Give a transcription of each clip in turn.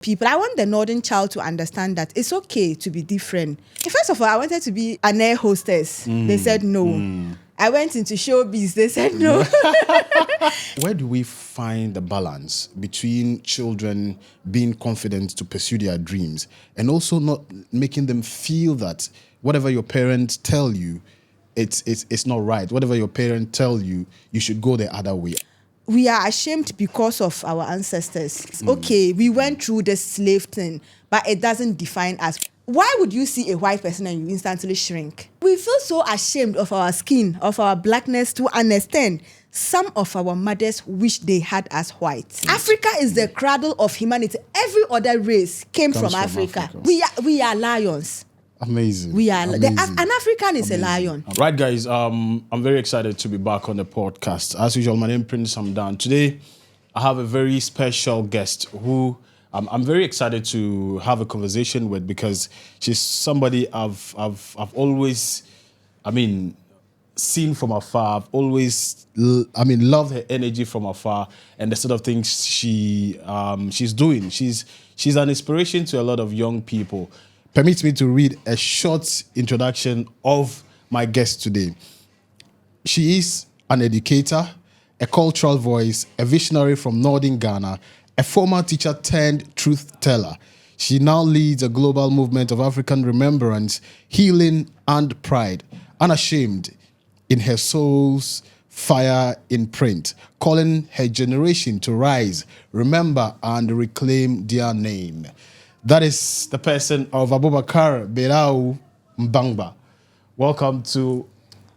people. I want the northern child to understand that it's okay to be different. First of all, I wanted to be an air hostess. They said no. I went into showbiz. They said no. Where do we find the balance between children being confident to pursue their dreams and also not making them feel that whatever your parents tell you, it's not right. Whatever your parents tell you, you should go the other way. We are ashamed because of our ancestors. Okay, we went through the slave thing, but it doesn't define us. Why would you see a white person and you instantly shrink? We feel so ashamed of our skin, of our blackness, to understand some of our mothers wish they had us white. Africa is the cradle of humanity. Every other race came from Africa. We are lions. Amazing. We are Amazing. An African is Amazing. a lion. Right, guys. I'm very excited to be back on the podcast. As usual, my name is Prince Hamdan. Today, I have a very special guest who I'm very excited to have a conversation with because she's somebody I've always, seen from afar. I've always, loved her energy from afar and the sort of things she's doing. She's an inspiration to a lot of young people. Permit me to read a short introduction of my guest today. She is an educator, a cultural voice, a visionary from Northern Ghana, a former teacher turned truth teller. She now leads a global movement of African remembrance, healing, and pride, unashamed in her soul's fire in print, calling her generation to rise, remember, and reclaim their name. That is the person of Abubakar Berau Mbangba. Welcome to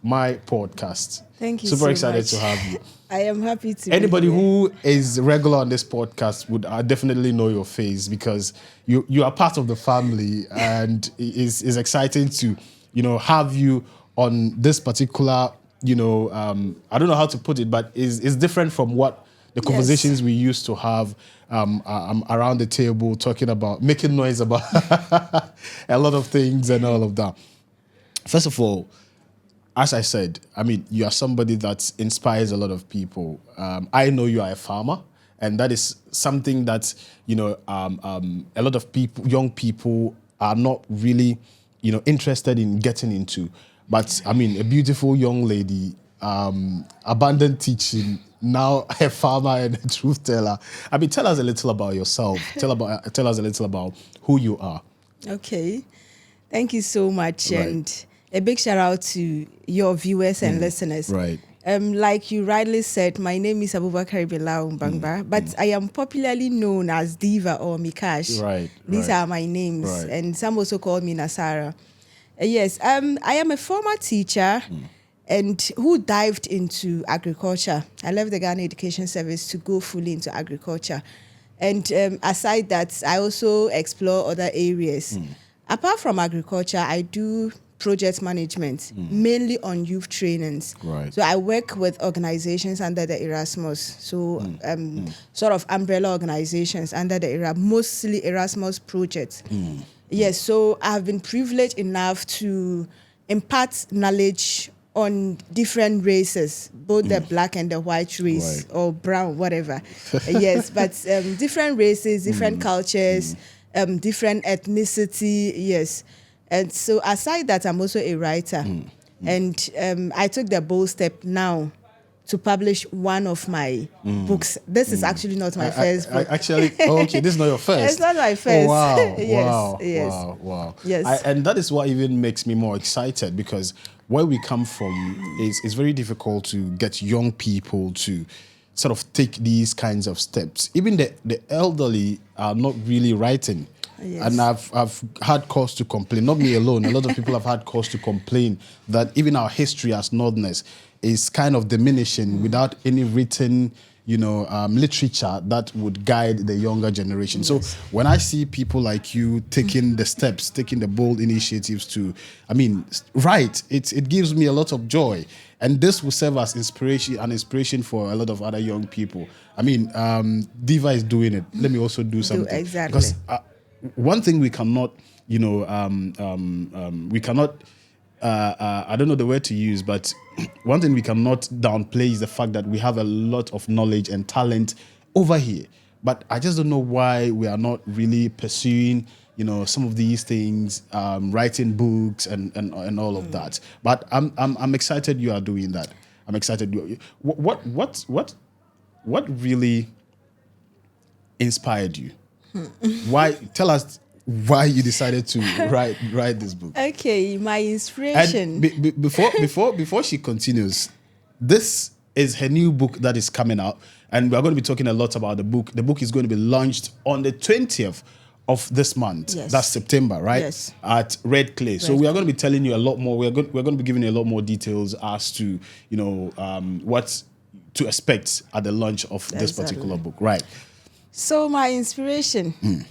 my podcast. Thank you. Super so excited much. to have you. I am happy to. Anybody be here. who is regular on this podcast would definitely know your face because you are part of the family, and it's exciting to have you on this particular I don't know how to put it, but is different from what the conversations we used to have around the table, talking about making noise about a lot of things and all of that. First of all, as I said, you are somebody that inspires a lot of people. I know you are a farmer, and that is something that a lot of people, young people, are not really interested in getting into. But a beautiful young lady, abandoned teaching, now a farmer and a truth teller. Tell us a little about yourself. Tell us a little about who you are. Okay. Thank you so much. Right. And a big shout out to your viewers and listeners. Right. Like you rightly said, my name is Abubakar Berau Mbangba, but I am popularly known as Diva or Mikash. Right. These are my names. Right. And some also call me Nasara. Yes, I am a former teacher and who dived into agriculture. I left the Ghana Education Service to go fully into agriculture. And aside that, I also explore other areas. Apart from agriculture, I do project management, mainly on youth trainings. Right. So I work with organizations under the Erasmus, sort of umbrella organizations under the mostly Erasmus projects. Yes, so I've been privileged enough to impart knowledge on different races, both the black and the white race, or brown, whatever. Yes, but different races, different cultures, different ethnicity, yes. And so aside that, I'm also a writer. And I took the bold step now to publish one of my books. This is actually not my first book. Okay, this is not your first. It's not my first. Oh, wow, Yes, wow, wow. Yes. And that is what even makes me more excited because where we come from is very difficult to get young people to sort of take these kinds of steps. Even the elderly are not really writing. Yes. And I've had cause to complain, not me alone, a lot of people have had cause to complain that even our history as Northerners is kind of diminishing without any written, literature that would guide the younger generation. Yes. So when I see people like you taking the steps, taking the bold initiatives to, write, it gives me a lot of joy. And this will serve as an inspiration for a lot of other young people. Diva is doing it. Let me also do something. Exactly. Because one thing we cannot, we cannot, I don't know the word to use, but one thing we cannot downplay is the fact that we have a lot of knowledge and talent over here. but I just don't know why we are not really pursuing, some of these things, writing books and all of that. But I'm excited you are doing that. I'm excited. What really inspired you? Why? Tell us why you decided to write this book. Okay, my inspiration. And before she continues, this is her new book that is coming out, and we're going to be talking a lot about the book. The book is going to be launched on the 20th of this month. Yes. That's September, right? Yes. At Red Clay. So we are going to be telling you a lot more. We're going to be giving you a lot more details as to what to expect at the launch of this particular book, right? So my inspiration,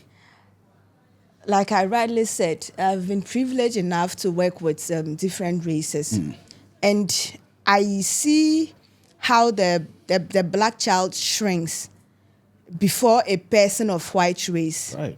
like I rightly said, I've been privileged enough to work with different races, and I see how the black child shrinks before a person of white race. Right.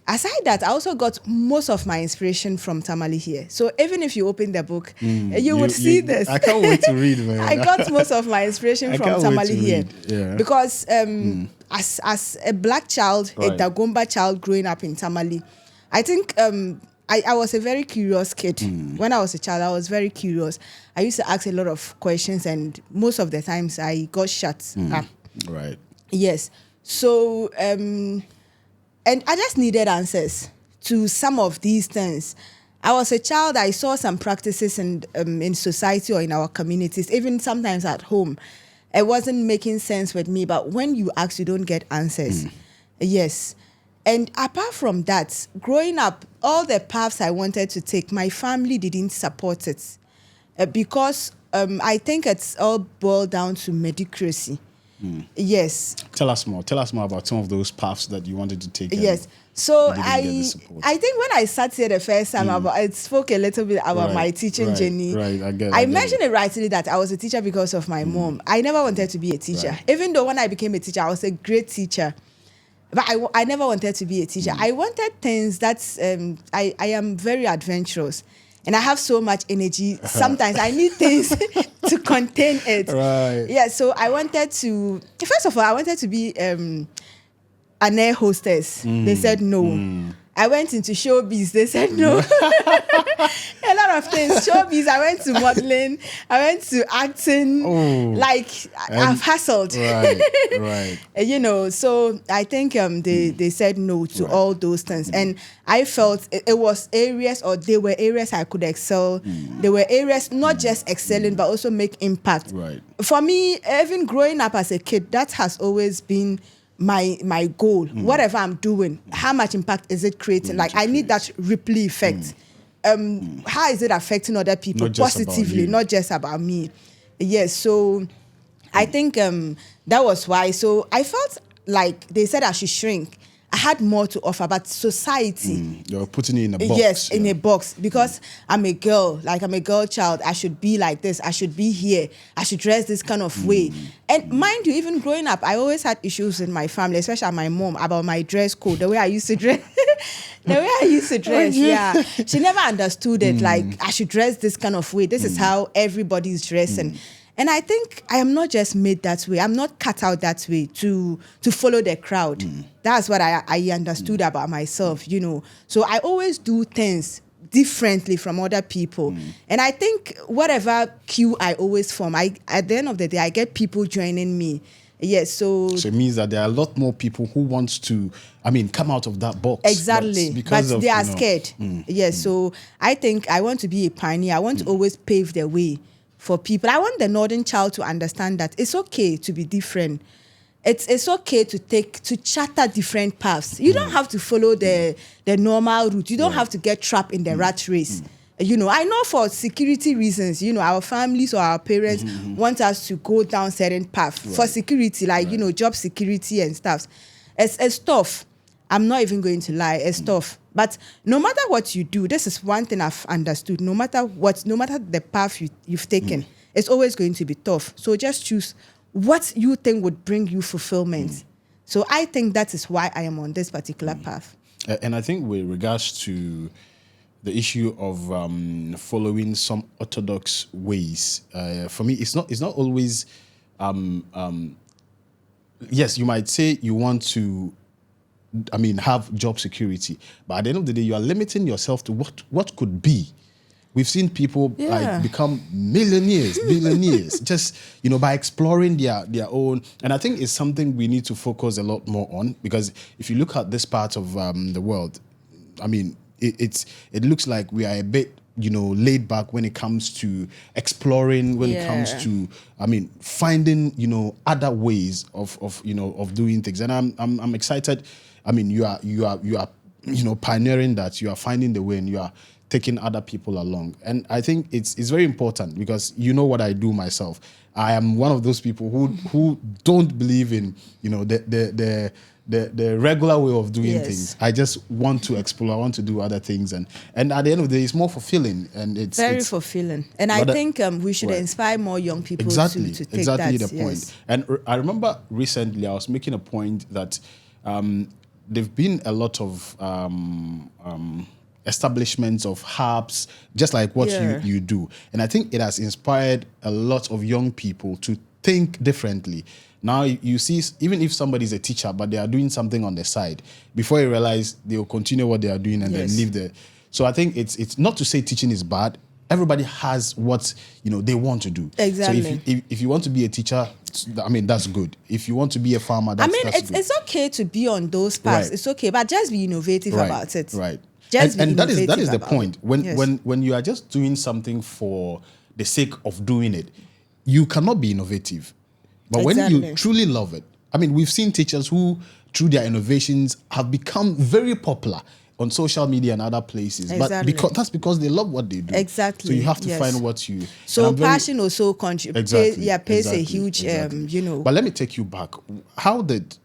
Aside that, I also got most of my inspiration from Tamale here. So even if you open the book, you would see this. I can't wait to read, man. I got most of my inspiration from Tamale here. Yeah. Because as a black child, a Dagomba child growing up in Tamale, I think I was a very curious kid. When I was a child, I was very curious. I used to ask a lot of questions, and most of the times I got shut up. Right. Yes. So, and I just needed answers to some of these things. I was a child, I saw some practices in society or in our communities, even sometimes at home. It wasn't making sense with me, but when you ask, you don't get answers. Yes. And apart from that, growing up, all the paths I wanted to take, my family didn't support it. Because I think it's all boiled down to medicracy. Yes. Tell us more. Tell us more about some of those paths that you wanted to take. Yes. So I think when I sat here the first time, I spoke a little bit about my teaching journey. Right. I mentioned it rightly that I was a teacher because of my mom. I never wanted to be a teacher. Right. Even though when I became a teacher, I was a great teacher. But I never wanted to be a teacher. I wanted things that's, I am very adventurous. And I have so much energy. Sometimes I need things to contain it. Right. Yeah, so I wanted to, first of all, I wanted to be an air hostess. They said no. I went into showbiz. They said no. A lot of things. Showbiz. I went to modeling. I went to acting. I've hustled. Right. So I think they said no to all those things. And I felt it was areas, or they were areas I could excel. They were areas not just excelling, but also make impact. Right. For me, even growing up as a kid, that has always been my goal. Whatever I'm doing, how much impact is it creating? Like, I need that ripple effect. How is it affecting other people positively, not just about me? Yes, so I think that was why. So I felt like they said I should shrink. I had more to offer, but society. You're putting it in a box. Yes, in a box, because I'm a girl, like I'm a girl child. I should be like this. I should be here. I should dress this kind of way. And mind you, even growing up, I always had issues in my family, especially my mom, about my dress code, the way I used to dress. Yeah. She never understood it. Like, I should dress this kind of way. This is how everybody's dressing. And I think I am not just made that way. I'm not cut out that way to follow the crowd. That's what I understood about myself, So I always do things differently from other people. And I think whatever queue I always form, at the end of the day, I get people joining me. Yes, so it means that there are a lot more people who want to, come out of that box. Exactly, but they are scared. Yes, so I think I want to be a pioneer. I want to always pave the way for people. I want the northern child to understand that it's okay to be different. It's okay to charter different paths. You don't have to follow the normal route. You don't have to get trapped in the rat race. I know for security reasons, our families or our parents want us to go down certain path for security, like, job security and stuff. It's tough. I'm not even going to lie. It's tough. But no matter what you do, this is one thing I've understood. No matter the path you've taken, it's always going to be tough. So just choose what you think would bring you fulfillment. So I think that is why I am on this particular path. And I think with regards to the issue of following some orthodox ways, for me, it's not always yes, you might say you want to, have job security, but at the end of the day, you are limiting yourself to what could be. We've seen people like become millionaires, billionaires, just by exploring their own. And I think it's something we need to focus a lot more on, because if you look at this part of the world, it looks like we are a bit laid back when it comes to exploring, when it comes to finding other ways of doing things. And I'm excited. You are pioneering that. You are finding the way, and you are taking other people along. And I think it's very important, because what I do myself. I am one of those people who don't believe in the regular way of doing things. I just want to explore. I want to do other things, and at the end of the day, it's more fulfilling, and it's very fulfilling. And I think we should inspire more young people to take exactly that. The point. And I remember recently I was making a point that there've been a lot of establishments of hubs, just like what you do. And I think it has inspired a lot of young people to think differently. Now you see, even if somebody's a teacher, but they are doing something on the side, before you realize, they'll continue what they are doing and then leave the. So I think it's not to say teaching is bad. Everybody has what they want to do. Exactly. So if you want to be a teacher, that's good. If you want to be a farmer, that's good. It's okay to be on those paths. Right. It's okay, but just be innovative about it. Right. And that is the point. When you are just doing something for the sake of doing it, you cannot be innovative. But when you truly love it, we've seen teachers who, through their innovations, have become very popular on social media and other places. Exactly. But that's because they love what they do. Exactly. So you have to find what you. So passion also contributes. Plays a huge. But let me take you back. How did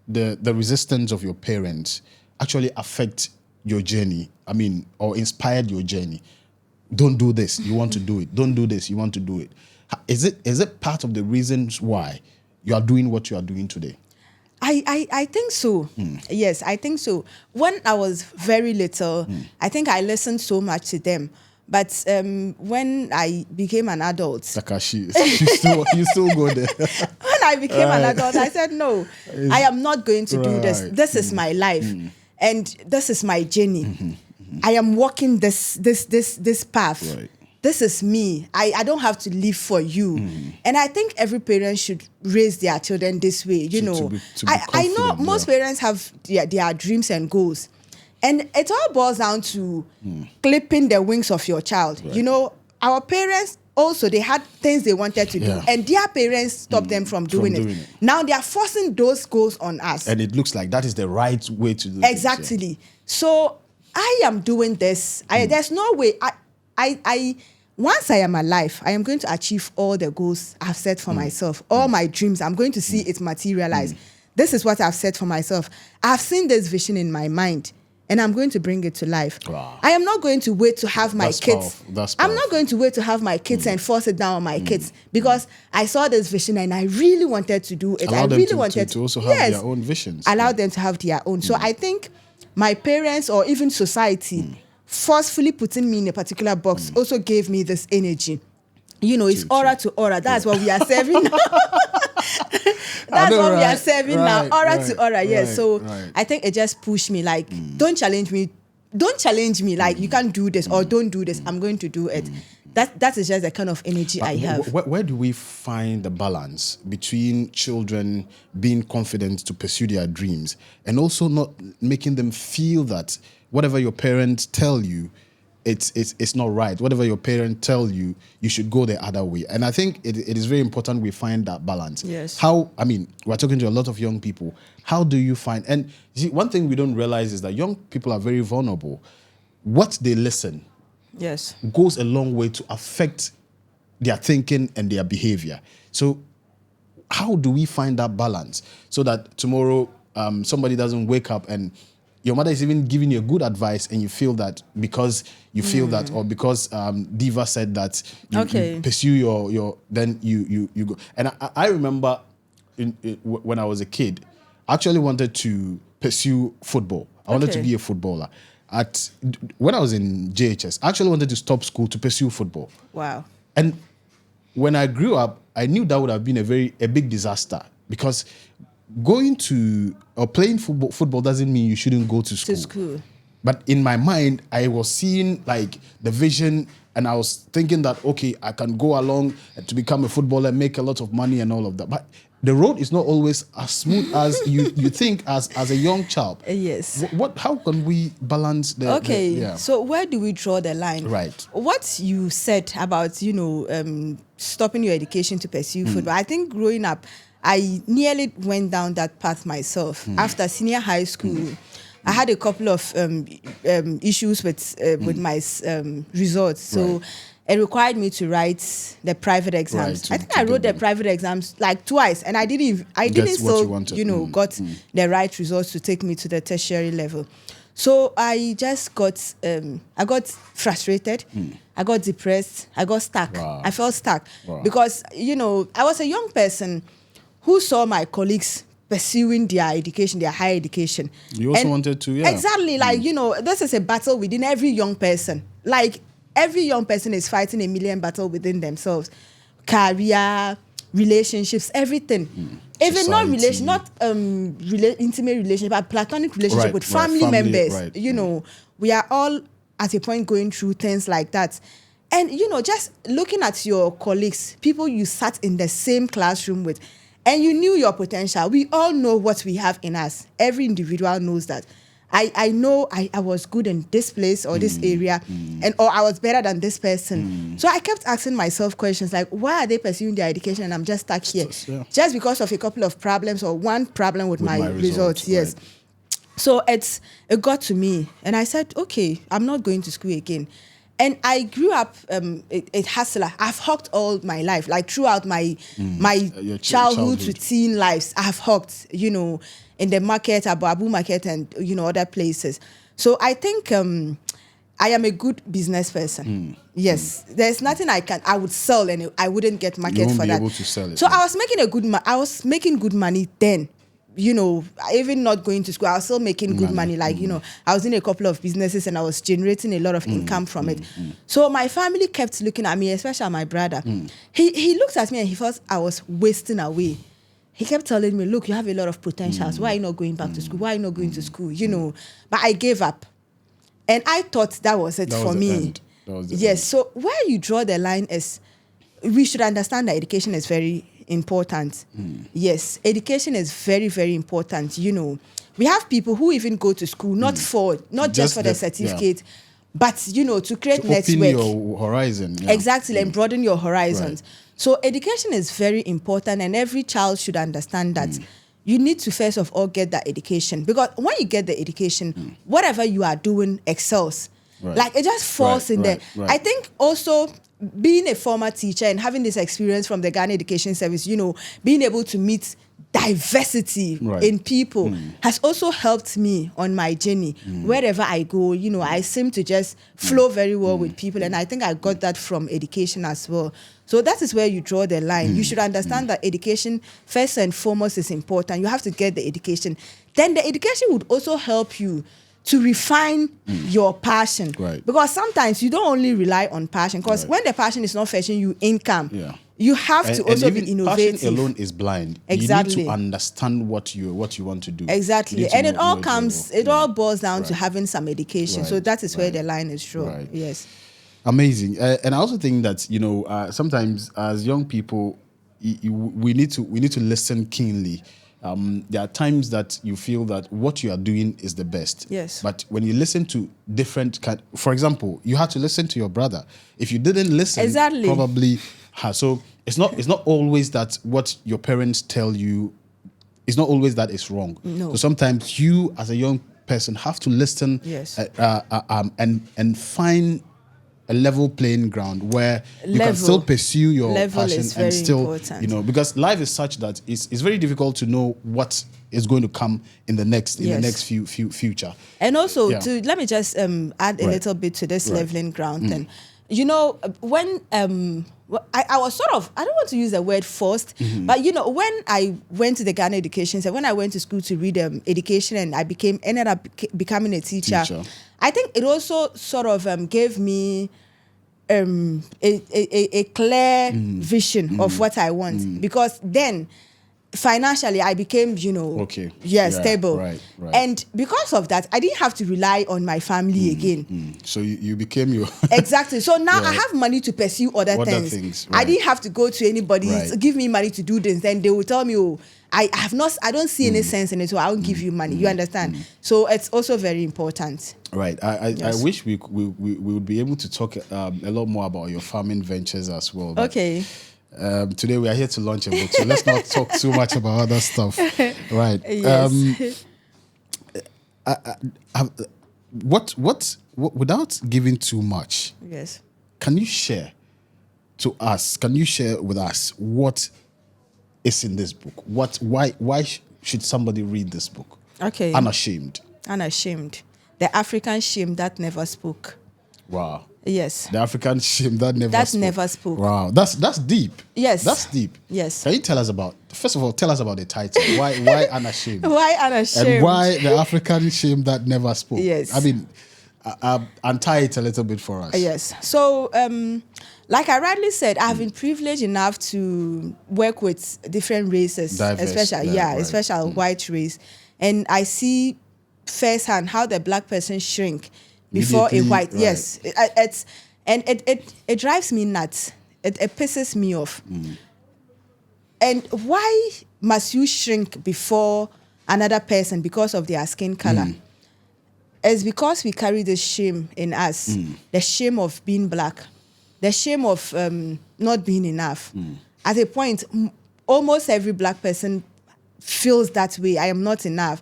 the resistance of your parents actually affect your journey? Or inspired your journey? Don't do this, you want to do it. Don't do this, you want to do it. Is it part of the reasons why you are doing what you are doing today? I think so. Yes, I think so. When I was very little, I think I listened so much to them. But when I became an adult, Takashi, you still go there. When I became an adult, I said, no, I am not going to do this. This is my life, and this is my journey. I am walking this path. Right. This is me. I don't have to live for you. And I think every parent should raise their children this way. To be I know most parents have their dreams and goals. And it all boils down to clipping the wings of your child. Right. Our parents also, they had things they wanted to do. And their parents stopped them from doing it. Now they are forcing those goals on us. And it looks like that is the right way to do it. Exactly. Things, So I am doing this. There's no way. Once I am alive, I am going to achieve all the goals I've set for myself, all my dreams. I'm going to see it materialize. This is what I've set for myself. I've seen this vision in my mind, and I'm going to bring it to life. Wow. I am not going to wait to have my kids. That's I'm not going to wait to have my kids and force it down on my kids, because I saw this vision and I really wanted to do it. Allow them to also have their own visions. Allow them to have their own. So I think my parents, or even society, forcefully putting me in a particular box also gave me this energy. It's aura to aura. That's what we are serving now. That's what we are serving now. Aura to aura. Yes. So I think it just pushed me. Like, don't challenge me. Don't challenge me. Like, you can't do this or don't do this. I'm going to do it. That is just the kind of energy I have. Where do we find the balance between children being confident to pursue their dreams and also not making them feel that whatever your parents tell you, it's not right. Whatever your parents tell you, you should go the other way. And I think it is very important we find that balance. Yes. We're talking to a lot of young people. How do you find? And you see, one thing we don't realize is that young people are very vulnerable. What they listen goes a long way to affect their thinking and their behavior. So how do we find that balance so that tomorrow somebody doesn't wake up and your mother is even giving you a good advice and you feel that because you feel that, or because Diva said that you pursue your then you go. And I remember when I was a kid, I actually wanted to pursue football. I wanted to be a footballer. When I was in JHS, I actually wanted to stop school to pursue football. Wow. And when I grew up, I knew that would have been a big disaster, because going to or playing football doesn't mean you shouldn't go to school. To school. But in my mind, I was seeing like the vision, and I was thinking that, okay, I can go along to become a footballer, make a lot of money and all of that. But the road is not always as smooth as you think as a young child. Yes. How can we balance the... Okay, so where do we draw the line? Right. What you said about, stopping your education to pursue football, I think growing up, I nearly went down that path myself. After senior high school, I had a couple of issues with my results. So it required me to write the private exams. I think I wrote the private exams like twice, and I didn't still, got the right results to take me to the tertiary level. So I just got frustrated. I got depressed. I got stuck. Wow. I felt stuck Wow. because, I was a young person who saw my colleagues pursuing their education, their higher education. You also wanted to, Exactly. Like, this is a battle within every young person. Like, every young person is fighting a million battles within themselves. Career, relationships, everything. Even not intimate relationship, but platonic relationship with family members. Right. We are all at a point going through things like that. And, just looking at your colleagues, people you sat in the same classroom with, and you knew your potential. We all know what we have in us. Every individual knows that. I know I was good in this place or this area, or I was better than this person. So I kept asking myself questions like, why are they pursuing their education and I'm just stuck here? Just because of a couple of problems or one problem with my results. Yes. Right. So it got to me, and I said, okay, I'm not going to school again. And I grew up a hustler. I've hawked all my life, like throughout my childhood to teen lives. I've hawked, in the market, Abu Market, and other places. So I think I am a good business person. Yes, there's nothing I would sell and I wouldn't get market for that. Able to sell it, so I was making good money then. Even not going to school, I was still making good money. Like, I was in a couple of businesses and I was generating a lot of income from it. So my family kept looking at me, especially my brother. He looked at me and he thought I was wasting away. He kept telling me, look, you have a lot of potentials. Why are you not going back to school? Why are you not going to school? But I gave up. And I thought that was it for me. Yes. So where you draw the line is, we should understand that education is very important. Yes, education is very, very important. We have people who even go to school not just for the certificate, but to create network. Open your horizon. Exactly, and broaden your horizons. Right. So education is very important, and every child should understand that. You need to first of all get that education, because when you get the education, whatever you are doing excels. Right. Like it just falls in there. Right. I think also being a former teacher and having this experience from the Ghana Education Service, being able to meet diversity in people has also helped me on my journey. Wherever I go, I seem to just flow very well with people, and I think I got that from education as well. So that is where you draw the line. You should understand that education, first and foremost, is important. You have to get the education. Then the education would also help you to refine your passion. Right. Because sometimes you don't only rely on passion, because when the passion is not fetching you income, you have to also be innovative. Passion alone is blind. Exactly. You need to understand what you want to do. Exactly. And it all boils down to having some education. So that is where the line is drawn. Right. Yes. Amazing. And I also think that, sometimes as young people, we need to listen keenly. There are times that you feel that what you are doing is the best. Yes. But when you listen to different for example, you had to listen to your brother. If you didn't listen, probably. So it's not always that what your parents tell you, it's not always that it's wrong. No. So sometimes you, as a young person, have to listen. Yes. And find a level playing ground where you can still pursue your passion and still, important. Because life is such that it's very difficult to know what is going to come in the next few future. And also let me just add a little bit to this leveling ground thing. When I was sort of, I don't want to use the word forced, but when I went to the Ghana Education Center, when I went to school to read education and I ended up becoming a teacher, I think it also sort of gave me a clear vision of what I want. Because then financially I became, Okay. stable. Right. And because of that, I didn't have to rely on my family again. So you became your Exactly. So now I have money to pursue other things. I right. didn't have to go to anybody to give me money to do this. Then they will tell me, oh, I don't see any sense in it, so I won't give you money. You understand? So it's also very important. Right. I wish we would be able to talk a lot more about your farming ventures as well. But, Okay. Today we are here to launch a book, so let's not talk too much about other stuff. Right. Yes. What without giving too much, Yes. can you share with us what is in this book? Why should somebody read this book? Okay. Unashamed. Unashamed. The African shame that never spoke. Wow. Yes. The African shame that never spoke. Wow. That's deep. Yes. That's deep. Yes. Can you tell us about the title? Why Unashamed? Why Unashamed? And why the African shame that never spoke? Yes. I mean, untie it a little bit for us. Yes. So, like I rightly said, I've been privileged enough to work with different races, especially white race, and I see firsthand how the black person shrink before a white. Right. Yes, it drives me nuts. It pisses me off. And why must you shrink before another person because of their skin color? It's because we carry the shame in us, the shame of being black, the shame of not being enough. At a point, almost every black person feels that way. I am not enough.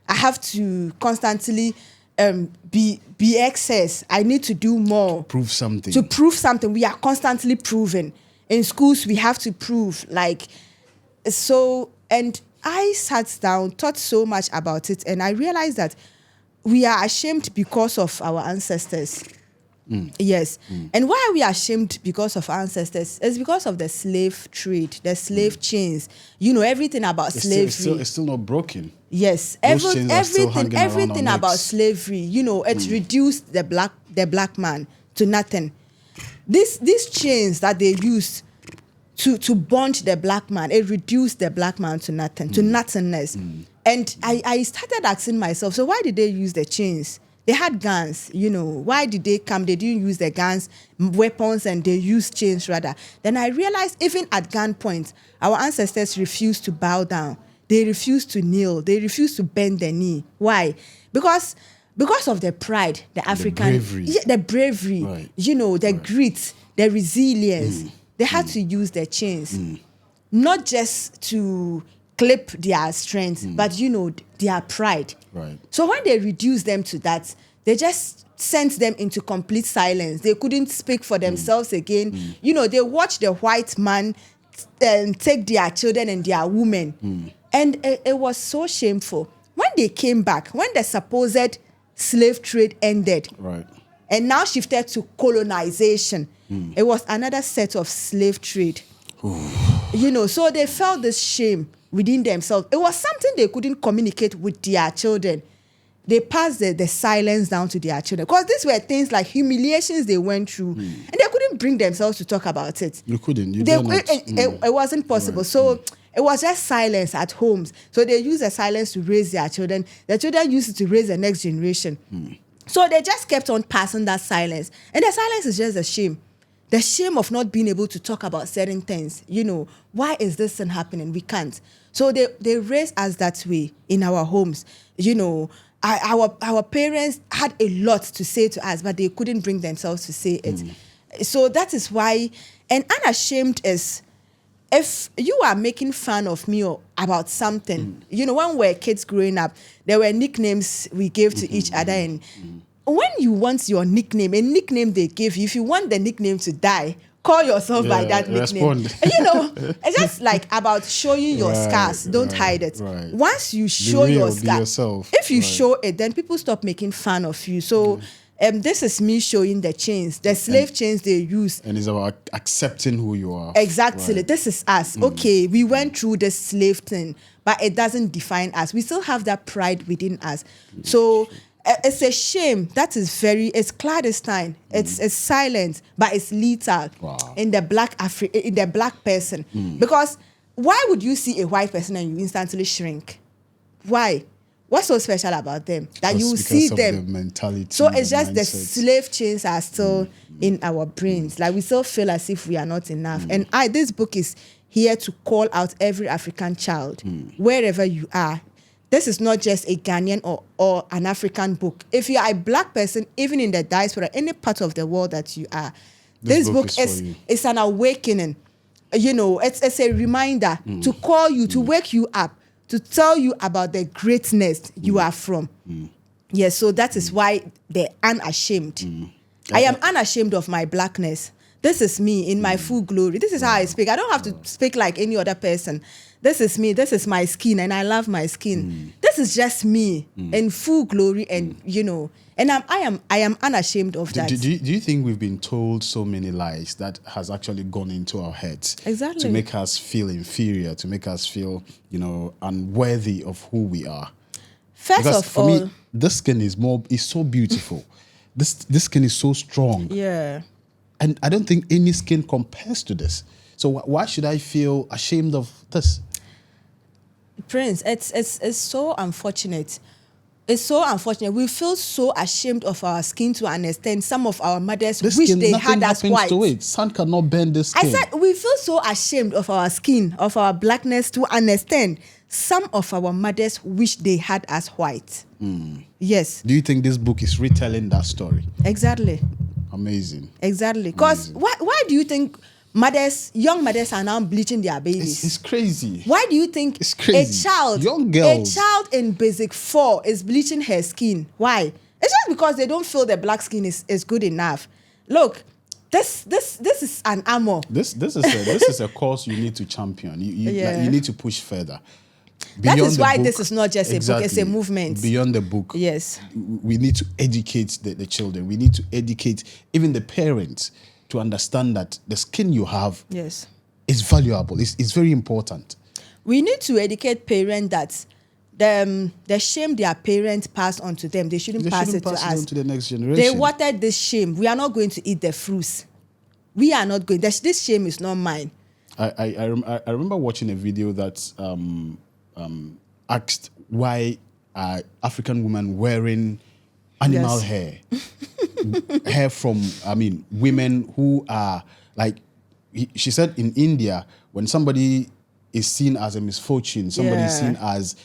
I have to constantly be excess. I need to do more. Prove something. To prove something. We are constantly proving. In schools, we have to prove. And I sat down, thought so much about it, and I realized that we are ashamed because of our ancestors. Yes. And why are we ashamed because of our ancestors? It's because of the slave trade, the slave chains. Everything about slavery. It's still not broken. Yes. Everything about slavery, it reduced the black man to nothing. These chains that they used to bond the black man, it reduced the black man to nothing, to nothingness. And I started asking myself, so why did they use the chains? They had guns, Why did they come? They didn't use the guns, weapons, and they used chains rather. Then I realized even at gunpoint, our ancestors refused to bow down. They refused to kneel. They refused to bend their knee. Why? Because of the pride, the African... The bravery. Right. The grit, the resilience. They had to use their chains. Not just to clip their strength, but, their pride. Right. So when they reduced them to that, they just sent them into complete silence. They couldn't speak for themselves again. They watched the white man take their children and their women. And it was so shameful. When they came back, when the supposed slave trade ended, right, and now shifted to colonization, it was another set of slave trade. So they felt this shame within themselves. It was something they couldn't communicate with their children. They passed the silence down to their children. Because these were things like humiliations they went through. And they couldn't bring themselves to talk about it. You couldn't. It wasn't possible. Right. So it was just silence at homes. So they used the silence to raise their children. The children used it to raise the next generation. So they just kept on passing that silence. And the silence is just a shame. The shame of not being able to talk about certain things. Why is this thing happening? We can't. So they raised us that way in our homes. Our parents had a lot to say to us, but they couldn't bring themselves to say it. So that is why, and unashamed is, if you are making fun of me or about something, when we were kids growing up, there were nicknames we gave to each other, and when you want your nickname, a nickname they give you, if you want the nickname to die, call yourself by that nickname. It's just like about showing your scars. Don't hide it. Right. Once you show your scars, if you show it, then people stop making fun of you. So this is me showing the chains, the slave chains they use. And it's about accepting who you are. Exactly. Right. This is us. Okay, we went through the slave thing, but it doesn't define us. We still have that pride within us. So it's a shame. It's clandestine. It's silent, but it's lethal in the black person. Because why would you see a white person and you instantly shrink? Why? What's so special about them that you see them? The mentality, so it's just mindset. the slave chains are still in our brains. Like we still feel as if we are not enough. And this book is here to call out every African child, wherever you are. This is not just a Ghanaian or an African book. If you are a black person, even in the diaspora, any part of the world that you are, this book is an awakening. You know, it's a reminder to call you, to wake you up, to tell you about the greatness you are from. Yes, so that is why they're unashamed. I am unashamed of my blackness. This is me in my full glory. This is how I speak. I don't have to speak like any other person. This is me. This is my skin, and I love my skin. This is just me in full glory, and you know, and I am unashamed of that. Do you think we've been told so many lies that has actually gone into our heads? Exactly. To make us feel inferior, to make us feel, you know, unworthy of who we are. Because for me, this skin is so beautiful. This skin is so strong. Yeah. And I don't think any skin compares to this. So why should I feel ashamed of this? Prince, it's so unfortunate. It's so unfortunate. We feel so ashamed of our skin to understand. Some of our mothers wish they had us white. To it. Sun cannot bend this skin. I said we feel so ashamed of our skin, of our blackness to understand. Some of our mothers wish they had us white. Yes. Do you think this book is retelling that story? Exactly. Amazing. Exactly. Because why do you think young mothers are now bleaching their babies? It's crazy. Why do you think it's crazy. Young girls, a child in basic 4 is bleaching her skin? Why? It's just because they don't feel the black skin is good enough. Look, this is an armor. This is a cause you need to champion. You need to push further. That is why this is not just a book, it's a movement. Beyond the book. Yes. We need to educate the children. We need to educate even the parents to understand that the skin you have is valuable. It's very important. We need to educate parents that the shame their parents passed on to them, they shouldn't pass it to us. On to the next generation. They watered this shame. We are not going to eat the fruits. We are not going. This shame is not mine. I remember watching a video that asked why are African women wearing animal hair, hair from women who are like. She said in India, when somebody is seen as a misfortune, somebody is seen as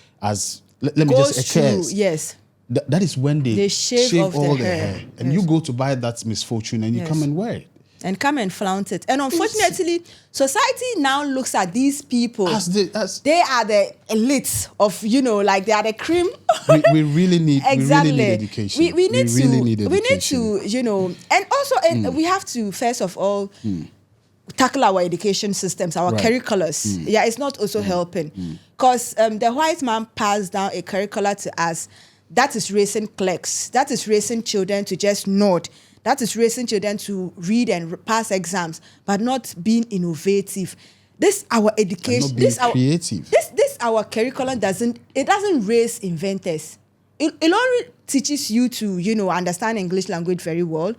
let me just a curse. Yes. That is when they shave all the hair. And you go to buy that misfortune and you come and wear it. And come and flaunt it. And unfortunately, society now looks at these people as they are the elites of, like they are the cream. we really need exactly. We really need education. We need to, and also we have to first of all tackle our education systems, our curriculums. Yeah, it's not also helping. Because the white man passed down a curricula to us that is raising clerks, that is raising children to just nod. That is raising children to read and pass exams, but not being innovative. This our education. This creative. This our curriculum doesn't raise inventors. It only teaches you to understand English language very well.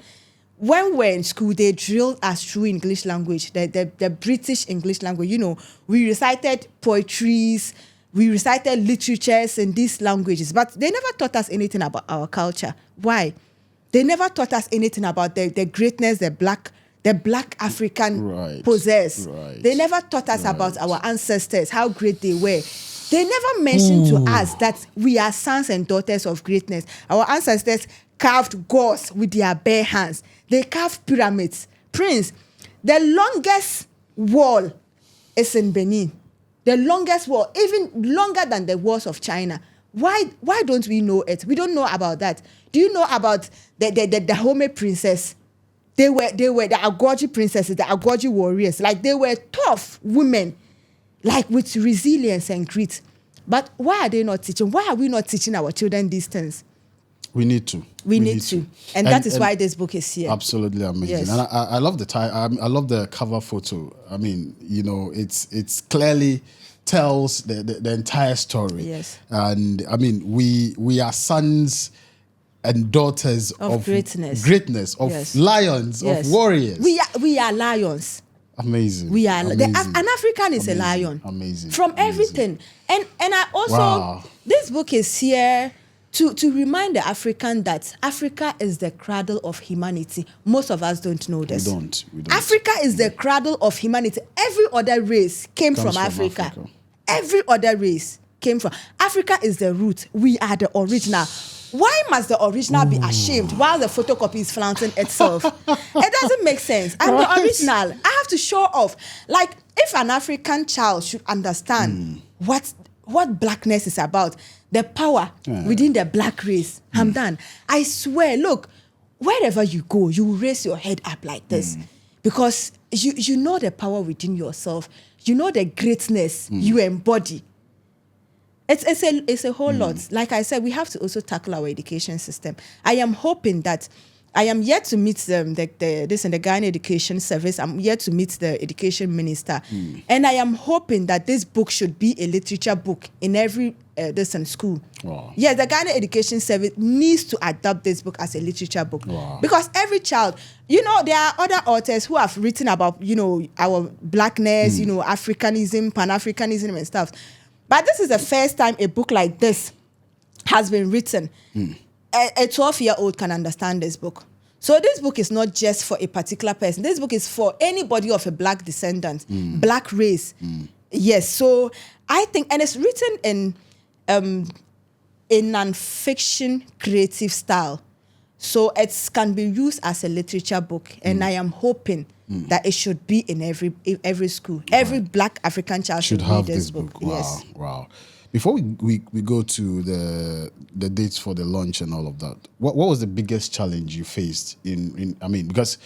When we're in school, they drilled us through English language, the British English language. We recited poetries, we recited literatures in these languages, but they never taught us anything about our culture. Why? They never taught us anything about the greatness the black African possess. Right. They never taught us about our ancestors, how great they were. They never mentioned to us that we are sons and daughters of greatness. Our ancestors carved gods with their bare hands. They carved pyramids. Prince, the longest wall is in Benin. The longest wall, even longer than the walls of China. Why don't we know it? We don't know about that. Do you know about the Dahomey princess? They were the Agoji princesses, the Agoji warriors. Like they were tough women, like with resilience and grit. But why are they not teaching? Why are we not teaching our children these things? We need to. We need to. And that is why this book is here. Absolutely amazing. Yes. And I love the I love the cover photo. I mean, it's clearly tells the entire story. Yes. And I mean, we are sons and daughters of greatness, of lions, of warriors. We are lions. Amazing. We are Amazing. an African is Amazing. a lion. Amazing. From Amazing. everything. And I also Wow. this book is here to remind the African that Africa is the cradle of humanity. Most of us don't know this. We don't. Africa is the cradle of humanity. Every other race came from Africa. Every other race came from Africa is the root. We are the original. Why must the original be ashamed while the photocopy is flaunting itself? It doesn't make sense. I'm the original. I have to show off. Like, if an African child should understand what blackness is about, the power within the black race, I'm done. I swear, look, wherever you go, you will raise your head up like this. Because you know the power within yourself. You know the greatness you embody. It's a whole lot. Like I said, we have to also tackle our education system. I am hoping that I am yet to meet the Ghana Education Service. I'm yet to meet the education minister, and I am hoping that this book should be a literature book in every school. Wow. Yes, the Ghana Education Service needs to adopt this book as a literature book because every child, there are other authors who have written about our blackness, Africanism, Pan-Africanism, and stuff. But this is the first time a book like this has been written. A 12-year-old can understand this book. So this book is not just for a particular person. This book is for anybody of a black descendant, black race. Yes. So I think, and it's written in a non-fiction creative style. So it can be used as a literature book. And I am hoping that it should be in every school. Every black African child should read this book. Wow, yes. Wow. Before we go to the dates for the launch and all of that, what was the biggest challenge you faced because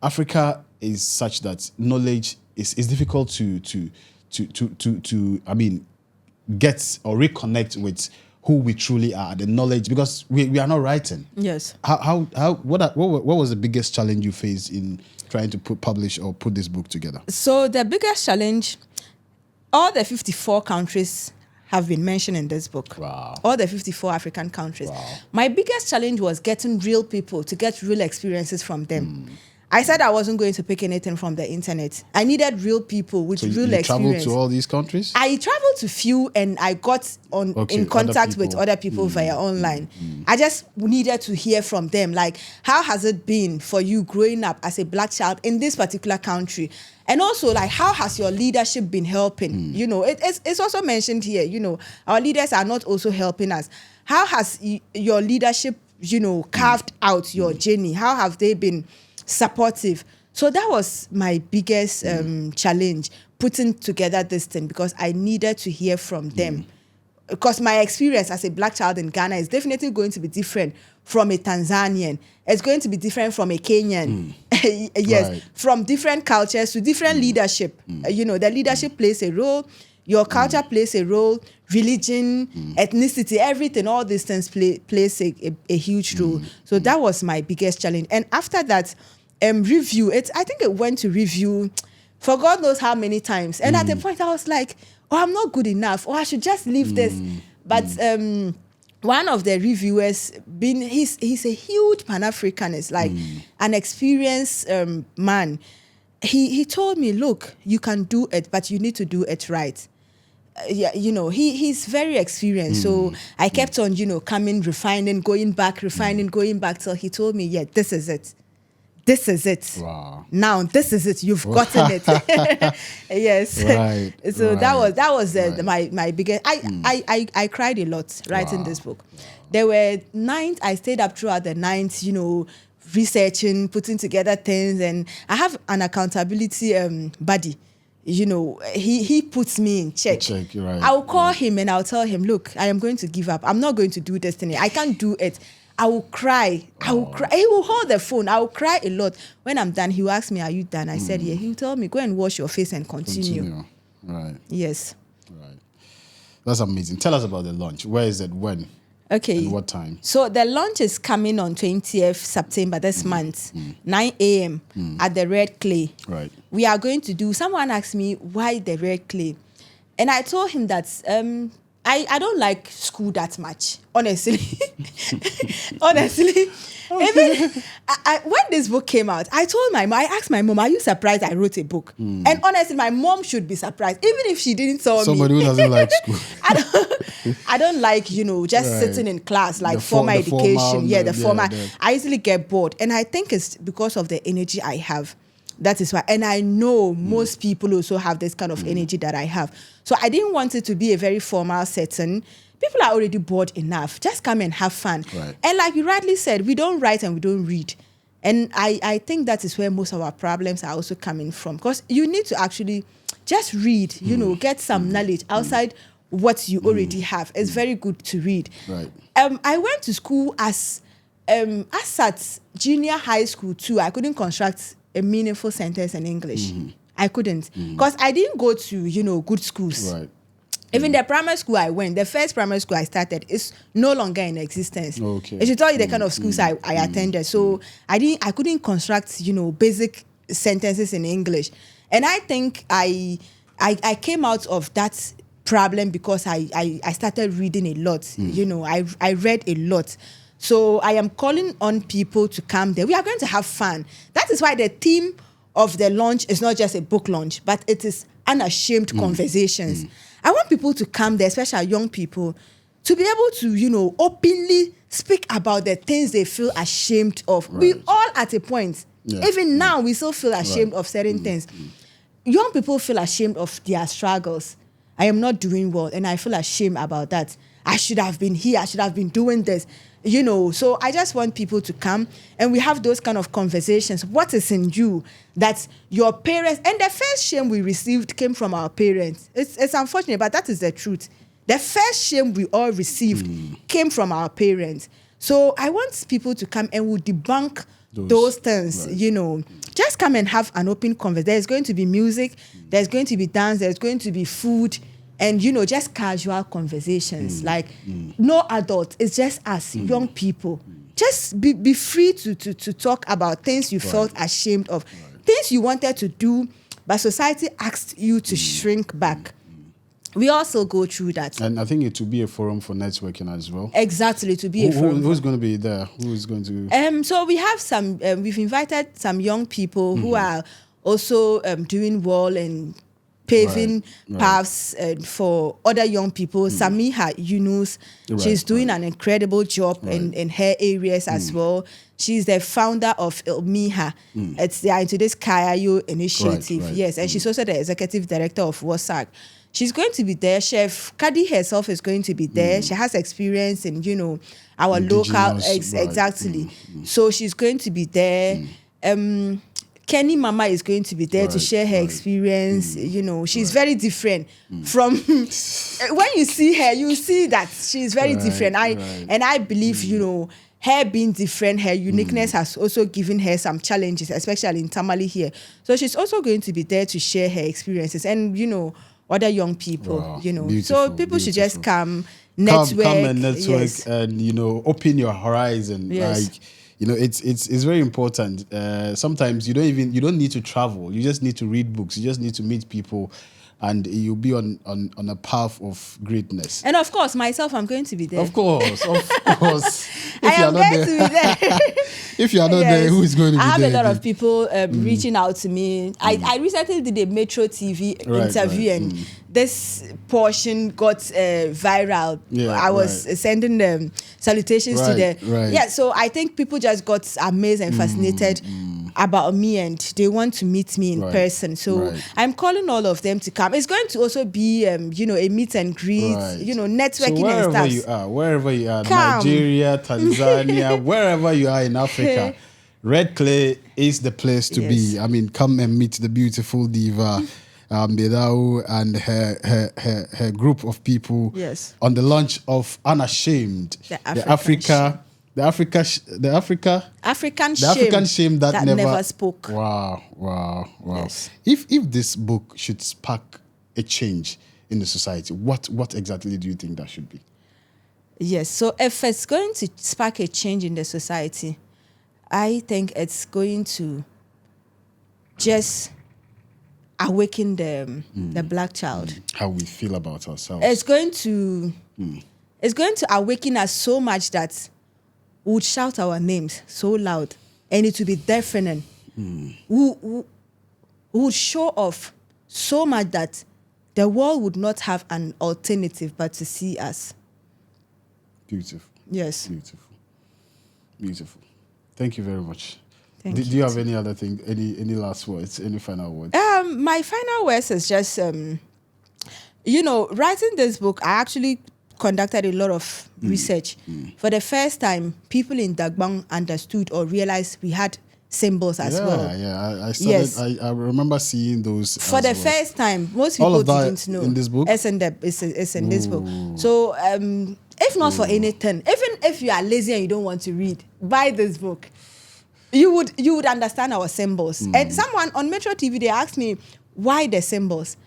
Africa is such that knowledge is difficult to get or reconnect with who we truly are, the knowledge, because we are not writing. Yes. What was the biggest challenge you faced in trying to publish or put this book together? So the biggest challenge, all the 54 countries have been mentioned in this book. Wow. All the 54 African countries. Wow. My biggest challenge was getting real people to get real experiences from them. I said I wasn't going to pick anything from the internet. I needed real people with real experience. So you traveled to all these countries? I traveled to few and I got in contact with other people via online. I just needed to hear from them. Like, how has it been for you growing up as a black child in this particular country? And also, like, how has your leadership been helping? It's also mentioned here, our leaders are not also helping us. How has your leadership, carved out your journey? How have they been supportive? So that was my biggest challenge, putting together this thing, because I needed to hear from them. Because my experience as a black child in Ghana is definitely going to be different from a Tanzanian. It's going to be different from a Kenyan. Yes, right. From different cultures to different leadership. The leadership plays a role. Your culture plays a role. Religion, ethnicity, everything, all these things plays a huge role. So that was my biggest challenge. And after that, review, I think it went to review for God knows how many times. And at the point I was like, I'm not good enough, or I should just leave this. But one of the reviewers, he's a huge Pan-Africanist, like an experienced man. He told me, look, you can do it, but you need to do it right. He's very experienced. So I kept on, coming, refining, going back till he told me, yeah, this is it. This is it. Wow. Now this is it. You've gotten it. Yes. Right. So right. that was my biggest. I cried a lot writing this book. Wow. There were nights I stayed up throughout the night, researching, putting together things, and I have an accountability buddy. He puts me in check. Right. I'll call him and I'll tell him, look, I am going to give up. I'm not going to do this thing. I can't do it. I will cry. I will cry. He will hold the phone. I will cry a lot. When I'm done, he will ask me, are you done? I said, yeah. He will tell me, go and wash your face and continue. Right. Yes. Right. That's amazing. Tell us about the launch. Where is it? When? Okay. And what time? So the launch is coming on 20th September this month, 9 a.m. At the Red Clay. Right. We are going to do, someone asked me, why the Red Clay? And I told him that I don't like school that much, honestly. Honestly. Even when this book came out, I asked my mom, are you surprised I wrote a book? And honestly, my mom should be surprised, even if she didn't tell Somebody me. who doesn't like school. I don't like, just sitting in class, like formal education. The formal. I easily get bored. And I think it's because of the energy I have. That is why. And I know most people also have this kind of energy that I have. So I didn't want it to be a very formal setting. People are already bored enough. Just come and have fun. Right. And like you rightly said, we don't write and we don't read. And I think that is where most of our problems are also coming from. Because you need to actually just read, get some knowledge outside what you already have. It's very good to read. Right. I went to school as at junior high school too. I couldn't construct a meaningful sentence in English. I couldn't. Because I didn't go to, good schools. Right. Even the primary school I went, the first primary school I started is no longer in existence. Okay. It should tell you the kind of schools I attended. So I couldn't construct, basic sentences in English. And I think I came out of that problem because I started reading a lot. I read a lot. So I am calling on people to come there. We are going to have fun. That is why the theme of the launch is not just a book launch, but it is unashamed conversations. I want people to come there, especially young people, to be able to, openly speak about the things they feel ashamed of. Right. We all at a point, even now, we still feel ashamed of certain things. Young people feel ashamed of their struggles. I am not doing well, and I feel ashamed about that. I should have been here. I should have been doing this. So I just want people to come and we have those kind of conversations. What is in you that your parents, and the first shame we received came from our parents. It's unfortunate, but that is the truth. The first shame we all received came from our parents. So I want people to come and we'll debunk those things, right. Just come and have an open conversation. There's going to be music, there's going to be dance, there's going to be food, and, just casual conversations. Like, no adult. It's just us, young people. Just be free to talk about things you felt ashamed of. Things you wanted to do, but society asked you to shrink back. We also go through that. And I think it will be a forum for networking as well. Exactly, to be a forum. Who's going to be there? Who is going to... So we have some... we've invited some young people who are also doing well and paving paths for other young people. Samiha Yunus, she's doing an incredible job in her areas as well. She's the founder of Ilmiha. They are into this Kayayo initiative. Yes, and she's also the executive director of WASAC. She's going to be there. Chef Kadi herself is going to be there. She has experience in, our local... Exactly. So she's going to be there. Kenny Mama is going to be there to share her experience. She's very different from... when you see her, you see that she's very different. And I believe, her being different, her uniqueness has also given her some challenges, especially in Tamale here. So she's also going to be there to share her experiences. And, other young people, So people should just come, network. Come and network and, open your horizon. Yes. Like, it's very important. Sometimes you don't need to travel. You just need to read books. You just need to meet people, and you'll be on a path of greatness. And of course, myself, I'm going to be there. Of course. I am going to be there. If you are not there, who is going to be there? I have a lot of people reaching out to me. I recently did a Metro TV interview, and this portion got viral. I was sending them salutations to them. Yeah, so I think people just got amazed and fascinated about me, and they want to meet me in person. So I'm calling all of them to come. It's going to also be, a meet and greet, networking so and stuff. Wherever you are, Nigeria, Tanzania, wherever you are in Africa, Red Clay is the place to be. I mean, come and meet the beautiful diva, Bedau, and her group of people on the launch of Unashamed, the African shame that never spoke. Wow. Yes. If this book should spark a change in the society, what exactly do you think that should be? Yes, so if it's going to spark a change in the society, I think it's going to just awaken the black child. How we feel about ourselves. It's going to awaken us so much that we would shout our names so loud, and it will be deafening. We would show off so much that the world would not have an alternative but to see us. Beautiful. Yes. Beautiful. Thank you very much. Thank Do you. you have any other thing? Any last words? Any final words? My final words is just, writing this book, I actually conducted a lot of research. For the first time, people in Dagbang understood or realized we had symbols as well. Yeah, I started. Yes. I remember seeing those For the first time, most people All of that didn't know. in this book? It's in this book. So, if not for anything, even if you are lazy and you don't want to read, buy this book. You would understand our symbols. And someone on Metro TV, they asked me why the symbols.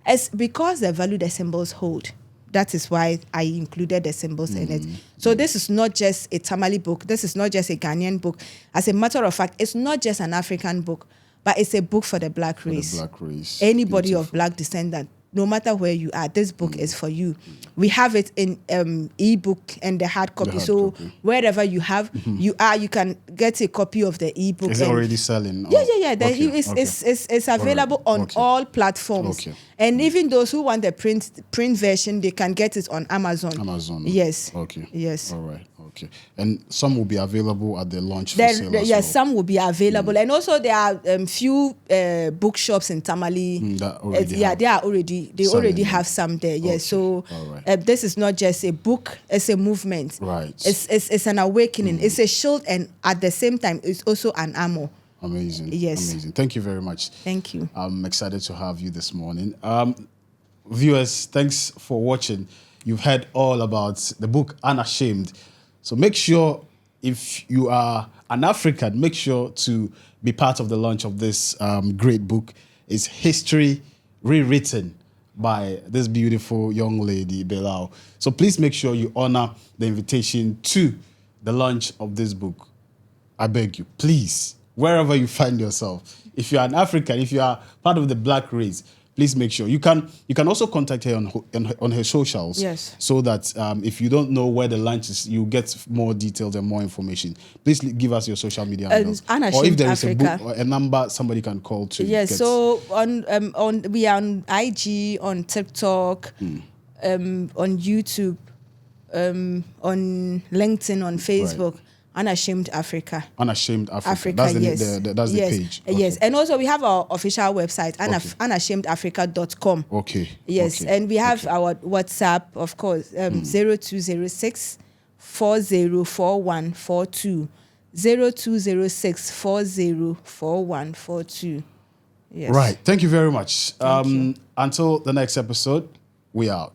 It's because the value the symbols hold. That is why I included the symbols in it. So this is not just a Tamale book. This is not just a Ghanaian book. As a matter of fact, it's not just an African book, but it's a book for the black race. The black race. Anybody Beautiful. of black descent, no matter where you are, this book is for you. We have it in ebook and the hard copy. So wherever you you can get a copy of the ebook. Is it already selling? Yeah. It's available on all platforms. Okay. And even those who want the print version, they can get it on Amazon. Yes. Okay. Yes. All right. Okay. And some will be available at the launch for sale as yes, well. some will be available. And also there are few bookshops in Tamale. They already have some there. Yes. Okay. So All right. this is not just a book, it's a movement. Right. It's an awakening. It's a shield, and at the same time it's also an armor. Amazing. Yes. Amazing. Thank you very much. Thank you. I'm excited to have you this morning. Viewers, thanks for watching. You've heard all about the book Unashamed. So make sure, if you are an African, make sure to be part of the launch of this great book. It's history rewritten by this beautiful young lady, Belao. So please make sure you honor the invitation to the launch of this book. I beg you, please, wherever you find yourself, if you are an African, if you are part of the black race, please make sure. You can also contact her on her socials. Yes. So that if you don't know where the launch is, you get more details and more information. Please give us your social media handles. Unashamed or if there is Africa. a book or a number somebody can call to. Yes. So we are on IG, on TikTok, on YouTube, on LinkedIn, on Facebook. Right. Unashamed Africa. Unashamed Africa. That's the page. Okay. Yes. And also we have our official website, unashamedafrica.com. Okay. Yes. Okay. And we have our WhatsApp, of course, 0206 404142. 0206 404142. Yes. Right. Thank you very much. Thank you. Until the next episode, we out.